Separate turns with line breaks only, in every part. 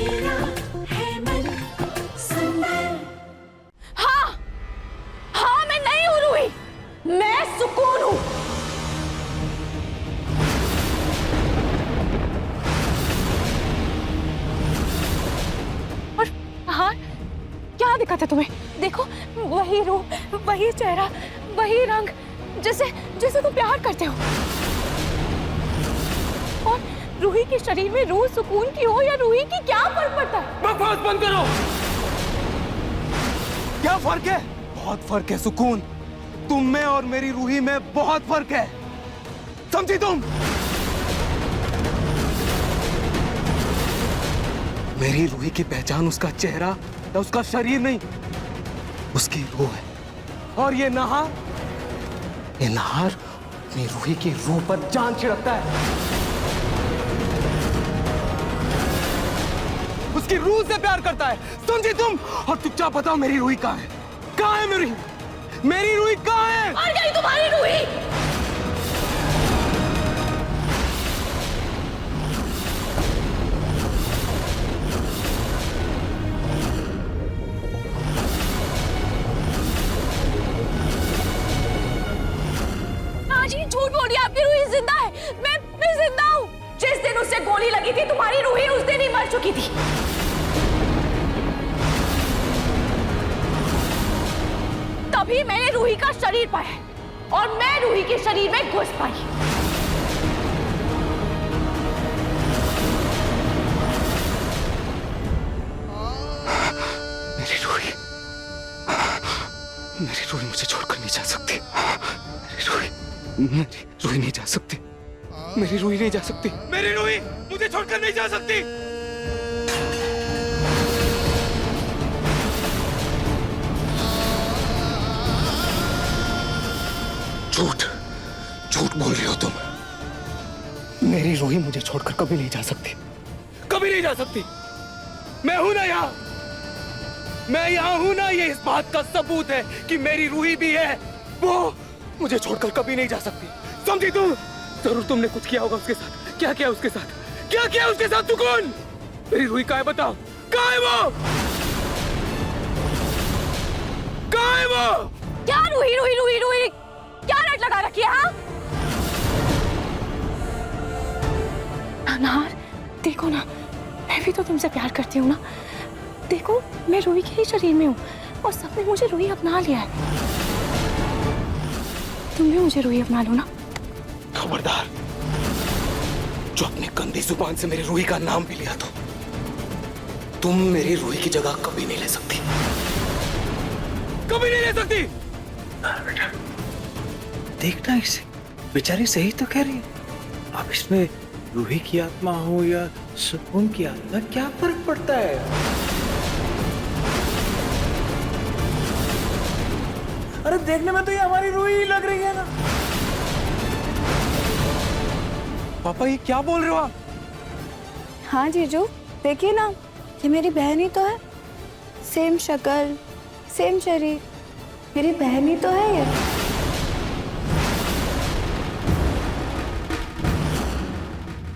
मेरा है मन सुंदर।
हाँ हाँ, मैं नहीं हूँ रूही, मैं सुकून हूँ। और हाँ, क्या दिक्कत है तुम्हें? देखो, वही रूप, वही चेहरा, वही रंग, जैसे जैसे तुम प्यार करते हो। और रूही के शरीर में रूह सुकून की हो या रूही की, क्या फर्क पड़ता है?
बकवास बंद करो। क्या फर्क है? बहुत फर्क है सुकून। तुम में और मेरी रूही में बहुत फर्क है, समझी तुम? मेरी रूही की पहचान उसका चेहरा या उसका शरीर नहीं, उसकी रूह है। और ये नहार अपनी रूही की रूह पर जान छिड़कता है, उसकी रूह से प्यार करता है, समझी तुम? और चुपचाप बताओ, मेरी रूही कहाँ है? कहाँ है मेरी रूही कहाँ है?
और गई तुम्हारी रूही। आज ये झूठ बोल रही है, आपकी रूही जिंदा है। मैं जिंदा हूँ। जिस दिन उसे गोली लगी थी, तुम्हारी रूही उस दिन ही मर चुकी थी। तभी मैंने रूही का शरीर पाया और मैं रूही के शरीर में घुस पाई।
मेरी रूही मुझे छोड़कर नहीं जा सकती। मेरी रूही नहीं जा सकती। मेरी रूही नहीं जा सकती। मेरी रूही मुझे छोड़कर नहीं जा सकती। झूठ बोल रही हो तुम। मेरी रूही मुझे छोड़कर कभी नहीं जा सकती, कभी नहीं जा सकती। मैं हूं ना यहाँ, मैं यहाँ हूं ना, ये इस बात का सबूत है कि मेरी रूही भी है। वो मुझे छोड़कर कभी नहीं जा सकती, समझी तुम? जरूर तुमने कुछ किया होगा उसके साथ। क्या किया उसके साथ? क्या किया उसके साथ सुकून? मेरी रूही कहाँ है बताओ? कहाँ है वो? कहाँ है वो?
क्या रूही रूही रूही रूही क्या रट लगा रखी है? हाँ अनार, देखो ना, मैं भी तो तुमसे प्यार करती हूँ ना। देखो, मैं रूही के ही शरीर में हूँ और सबने मुझे रूही अपना लिया है। तुम भी मुझे रूही अपना लो ना।
खबरदार, जो अपनी गंदी जुबान से मेरी रूही का नाम भी लिया तो तुम मेरी रूही की जगह कभी नहीं ले सकती, कभी नहीं ले सकती।
बेटा देखना इसे, बेचारी सही तो कह रही है। अब इसमें रूही की आत्मा हो या सुकून की आत्मा, क्या फर्क पड़ता है? अरे देखने में तो ये हमारी रूही ही लग रही है ना।
पापा ये क्या बोल रहे हो आप?
हाँ जीजू, देखिए ना, ये मेरी बहन ही तो है। सेम शक्ल, सेम शरीर, मेरी बहन ही तो है ये।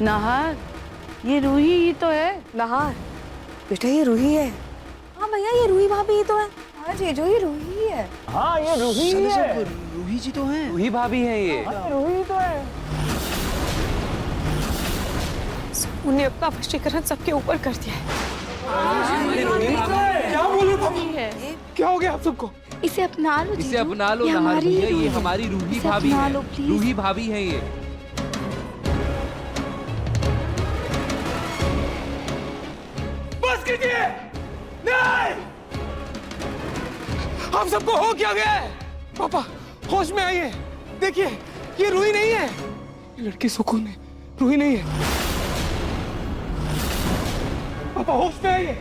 नहार, ये रूही ही तो है।
नहार बेटा, ये रूही है। हाँ भैया, ये रूही भाभी ही तो है। हाँ जीजू, ये रूही ही है।
हाँ ये रूही ही है।
रूही जी तो हैं।
रूही भाभी हैं ये।
हाँ, रूही ही तो है।
उन्हें अपना वशीकरण सबके ऊपर कर दिया है।
क्या बोल रहे हो? क्या हो गया आप सबको?
इसे अपना लो जीजू।
इसे अपना लो
ये
नहार
हमारी
भैया,
रूही
ये
है।
हमारी रूही
इसे
भाभी
अपना
है।
लो, प्लीज।
रूही भाभी है ये।
बस कीजिए, नहीं! आप सबको हो क्या गया है? पापा होश में आइए, देखिए ये रूही नहीं है, ये लड़की सुकून है, रूही नहीं है। पापा होश में आइए।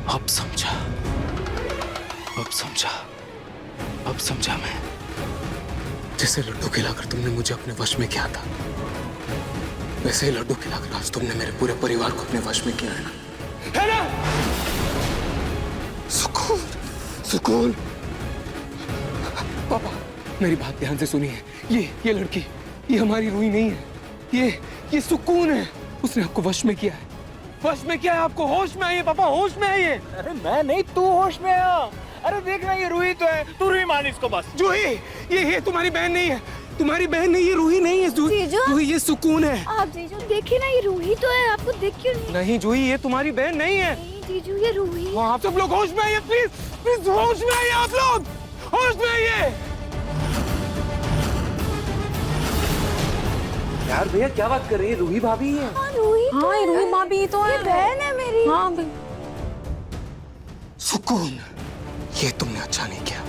अब समझा, अब समझा मैं। जैसे लड्डू खिलाकर तुमने मुझे अपने वश में किया था, वैसे ही लड्डू खिलाकर आज तुमने मेरे पूरे परिवार को अपने वश में किया है ना? सुकून, सुकून। पापा मेरी बात ध्यान से सुनिए। ये लड़की, ये हमारी रूही नहीं है। ये सुकून है। उसने आपको वश में किया है। वश में किया है आपको। होश में आइए पापा, होश में आइए।
अरे मैं नहीं, तू होश में आ। अरे देख ना, ये रूही तो है। तू रूही मान इसको बस।
जूही, ये तुम्हारी बहन नहीं है। तुम्हारी बहन नहीं, ये रूही नहीं है।
जीजू।
जूही, ये सुकून है।
आप जीजू देखिए ना, ये रूही तो है, आपको दिख क्यों नहीं?
नहीं जूही, ये तुम्हारी बहन नहीं है।
नहीं जीजू, ये रूही है।
आप सब लोग होश में आइए, प्लीज प्लीज, होश में आइए आप लोग, होश में आइए।
यार भैया क्या बात कर रही है? रूही भाभी है।
हाँ रूही तो
हाँ,
है।
ये रूही भाभी तो है।
ये बहन है मेरी।
हाँ भाई।
सुकून, ये तुमने अच्छा नहीं किया।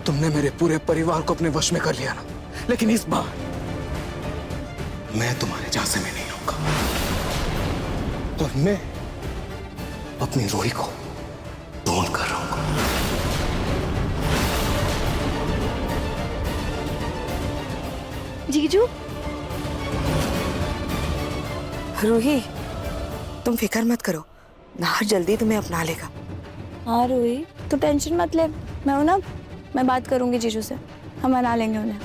तुमने मेरे पूरे परिवार को अपने वश में कर लिया ना, लेकिन इस बार मैं तुम्हारे झांसे में नहीं आऊंगा। और मैं अपनी रूही को ढूंढ कर रहूंगा।
जीजू।
रूही, तुम फिक्र मत करो, नाहर जल्दी तुम्हें अपना लेगा।
हाँ रूही, तो टेंशन मत ले, मैं हूं ना, मैं बात करूंगी जीजू से, हम मना लेंगे उन्हें।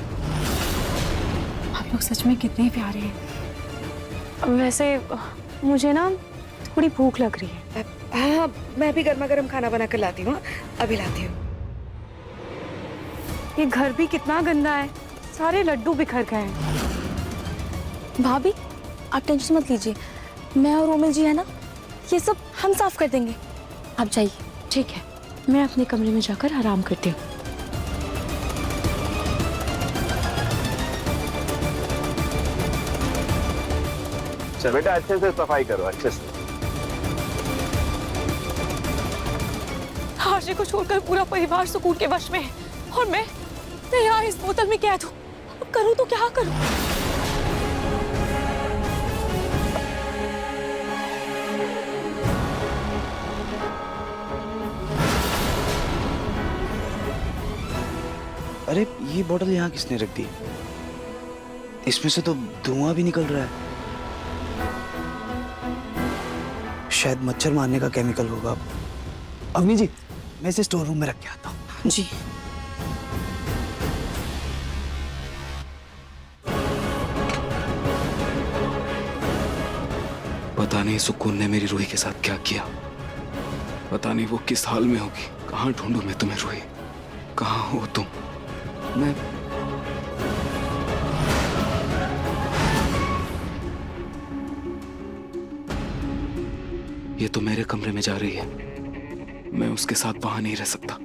आप लोग सच में कितने प्यारे हैं। वैसे मुझे ना थोड़ी भूख लग रही है।
हाँ, मैं भी गर्मा गर्म खाना बना कर लाती हूँ, अभी लाती हूँ।
ये घर भी कितना गंदा है, सारे लड्डू बिखर गए हैं।
भाभी आप टेंशन मत लीजिए, मैं और रोमिल जी है ना, ये सब हम साफ कर देंगे, आप जाइए।
ठीक है, मैं अपने कमरे में जाकर आराम करती हूँ।
चल बेटा, अच्छे से सफाई करो, अच्छे से।
हाशी को छोड़कर पूरा परिवार सुकून के वश में है और मैं यहाँ इस बोतल में कैद हूँ। अब करूँ तो क्या करूँ?
अरे ये बोतल यहाँ किसने रख दी? इसमें से तो धुआं भी निकल रहा है। शायद मच्छर मारने का केमिकल होगा। अवनी जी, मैं इसे स्टोर रूम में रख के आता हूँ।
जी।
पता नहीं सुकून ने मेरी रूही के साथ क्या किया। पता नहीं वो किस हाल में होगी। कहाँ ढूंढूं मैं तुम्हें रूही? कहाँ हो तुम? मैं ये तो मेरे कमरे में जा रही है। मैं उसके साथ वहां नहीं रह सकता।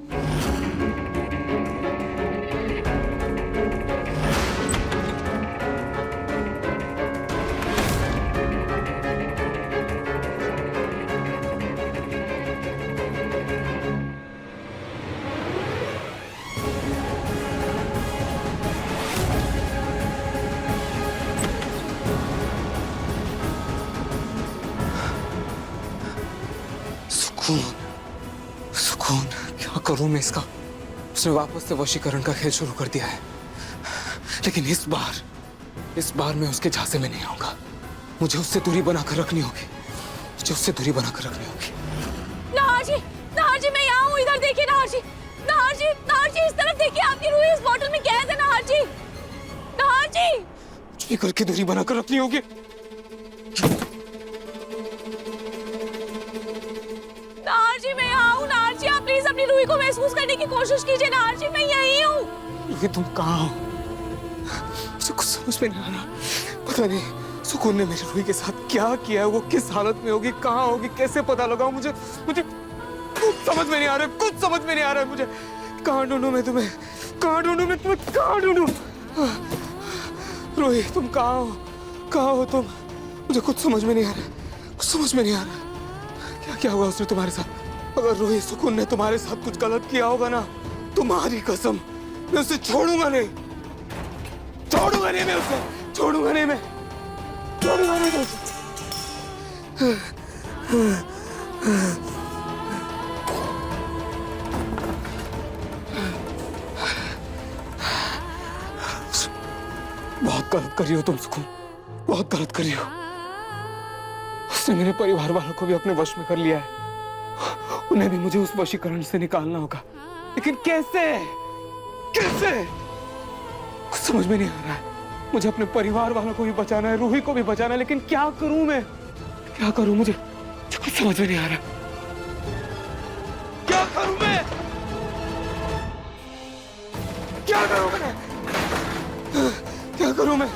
सुकून, सुकून, क्या करूं मैं इसका? उसने वापस से वशीकरण का खेल शुरू कर दिया है, लेकिन इस बार मैं उसके झांसे में नहीं आऊंगा। मुझे उससे दूरी बनाकर रखनी होगी। मुझे उससे दूरी बनाकर रखनी होगी।
नाहर जी, मैं यहाँ हूँ। इधर देखिए नाहर जी, इस तरफ देखिए। आपकी रूही इस बोतल में कैद है। नाहर जी,
कुछ भी करके दूरी बनाकर रखनी होगी।
नाहर जी, मैं यहाँ हूँ। नाहर जी, आप प्लीज अपनी रूही को महसूस करने की कोशिश कीजिए। नाहर जी, मैं यही हूँ।
ये तुम कहाँ हो? मुझे कुछ समझ में नहीं आ रहा। पता नहीं सुकून ने मेरी रूही के साथ क्या किया है। वो किस हालत में होगी, कहाँ होगी, कैसे पता लगाऊं? मुझे कुछ समझ में नहीं आ रहा है। कुछ समझ में नहीं आ रहा है मुझे। कहाँ ढूंढूं मैं तुम्हें? कहाँ ढूंढूं मैं तुम्हें? कहाँ ढूंढूं? रूही, तुम कहाँ हो? कहाँ हो तुम? मुझे कुछ समझ में नहीं आ रहा। कुछ समझ में नहीं आ रहा। क्या हुआ उसने तुम्हारे साथ? अगर रूही सुकून ने तुम्हारे साथ कुछ गलत किया होगा ना, तुम्हारी कसम, मैं उसे छोड़ूंगा नहीं। छोड़ूंगा नहीं मैं उसे। छोड़ूंगा नहीं मैं। छोड़ूंगा नहीं मैं उसे। बहुत गलत कर रही हो तुम सुकून, बहुत गलत कर रही हो। उसने मेरे परिवार वालों को भी अपने वश में कर लिया है। उन्हें भी मुझे उस वशीकरण से निकालना होगा, लेकिन कैसे? से? कुछ समझ में नहीं आ रहा है। मुझे अपने परिवार वालों को भी बचाना है, रूही को भी बचाना है, लेकिन क्या करूं मैं? क्या करूं? मुझे कुछ समझ में नहीं आ रहा। क्या करूं मैं? क्या करूं मैं? क्या करूं मैं?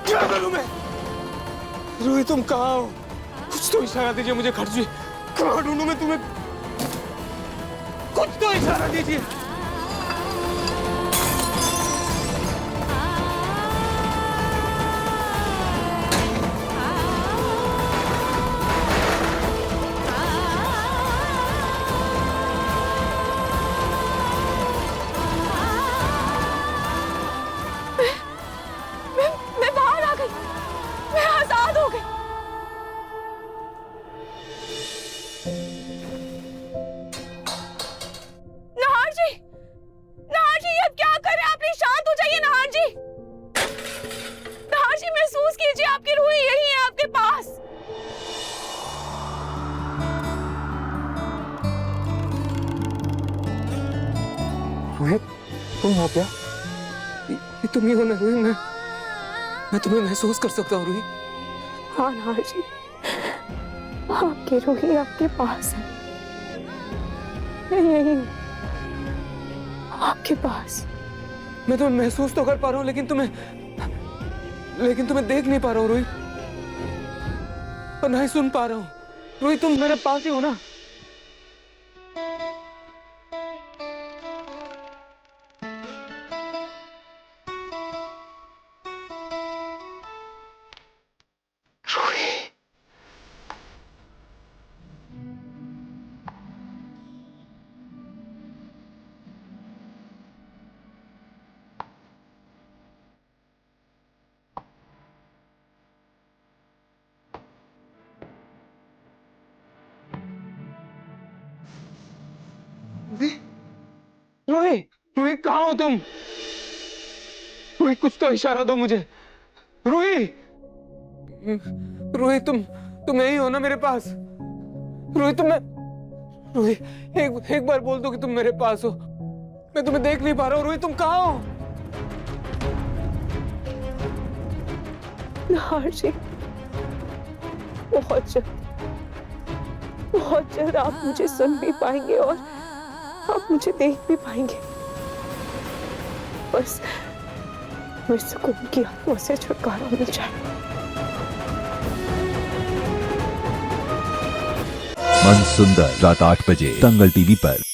क्या करूं मैं? रूही तुम कहाँ हो? कुछ तो इशारा दीजिए मुझे। खर्ची कहाँ ढूंढूं मैं तुम्हें? कुछ तो इशारा दीजिए।
मैं बाहर आ गई, मैं आजाद हो गई। नहार जी, नहार जी, अब क्या कर रहे हैं आप? प्लीज शांत हो जाइए नहार जी। नहार जी महसूस कीजिए, आपकी रूही यही है आपके पास।
रूही तुम हो क्या? ये तुम ही हो ना रूही? मैं तुम्हें महसूस कर सकता हूँ रूही।
हाँ नहार जी, आपकी रूही आपके पास है, मैं यही हूँ आपके पास।
मैं तुम्हें महसूस तो कर पा रहा हूँ, लेकिन तुम्हें देख नहीं पा रहा हूँ रूही, और ना ही सुन पा रहा हूँ। रूही तुम मेरे पास ही हो ना? रूही, रूही कहाँ हो तुम? रूही कुछ तो इशारा दो मुझे। रूही, रूही तुम यही हो ना मेरे पास? रूही रूही एक बार बोल दो कि तुम मेरे पास हो। मैं तुम्हें देख नहीं पा रहा हूँ। रूही तुम कहाँ हो?
नहार जी, बहुत जल्द आप मुझे सुन भी पाएंगे और आप मुझे देख भी पाएंगे। बस मुझे सुकून की आत्मा से छुटकारा मिल जाए।
मन सुंदर रात 8 बजे दंगल टीवी पर।